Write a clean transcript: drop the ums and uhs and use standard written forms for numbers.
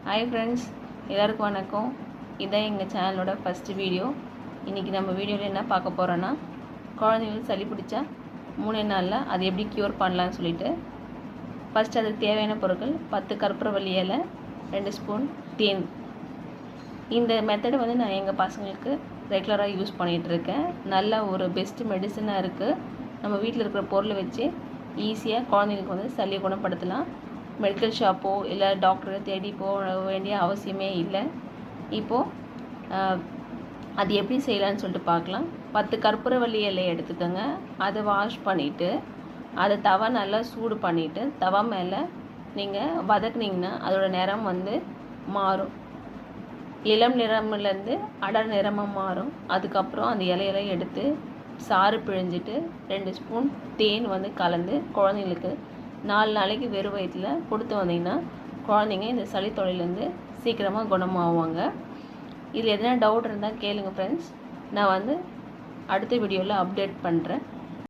Hi friends, எல்லாருக்கும் வணக்கம். இதான் எங்கள் சேனலோட ஃபஸ்ட்டு வீடியோ. இன்றைக்கி நம்ம வீடியோவில் என்ன பார்க்க போகிறோன்னா, குழந்தைங்களுக்கு சளி பிடிச்சா 3 நாளில் அது எப்படி க்யூர் பண்ணலான்னு சொல்லிட்டு, ஃபஸ்ட்டு அதுக்கு தேவையான பொருட்கள் 10 கற்பூரவள்ளி இலை, 2 ஸ்பூன் தேன். இந்த மெத்தடை வந்து நான் எங்கள் பசங்களுக்கு ரெகுலராக யூஸ் பண்ணிகிட்ருக்கேன். நல்ல ஒரு பெஸ்ட்டு மெடிசனாக இருக்குது. நம்ம வீட்டில் இருக்கிற பொருளை வச்சு ஈஸியாக குழந்தைங்களுக்கு வந்து சளியை குணப்படுத்தலாம். மெடிக்கல் ஷாப்போ இல்லை டாக்டரை தேடி போக வேண்டிய அவசியமே இல்லை. இப்போது அது எப்படி செய்யலான்னு சொல்லிட்டு பார்க்கலாம். 10 கற்பூரவள்ளி இலையை எடுத்துக்கோங்க. அதை வாஷ் பண்ணிவிட்டு அதை தவா நல்லா சூடு பண்ணிவிட்டு தவா மேலே நீங்கள் வதக்குனிங்கன்னா அதோட நிறம் வந்து மாறும். இளம் நிறமிலேருந்து அடர் நிறமாக மாறும். அதுக்கப்புறம் அந்த இலையெல்லாம் எடுத்து சாறு பிழிஞ்சிட்டு 2 ஸ்பூன் தேன் வந்து கலந்து குழந்தைங்களுக்கு 4 நாளைக்கு வெறும் வயிற்றில் கொடுத்து வந்தீங்கன்னா குழந்தைங்க இந்த சளி தொல்லையிலேருந்து சீக்கிரமாக குணமாகுவாங்க. இதில் எதனா டவுட் இருந்தால் கேளுங்க ஃப்ரெண்ட்ஸ். நான் வந்து அடுத்த வீடியோவில் அப்டேட் பண்ணுறேன்.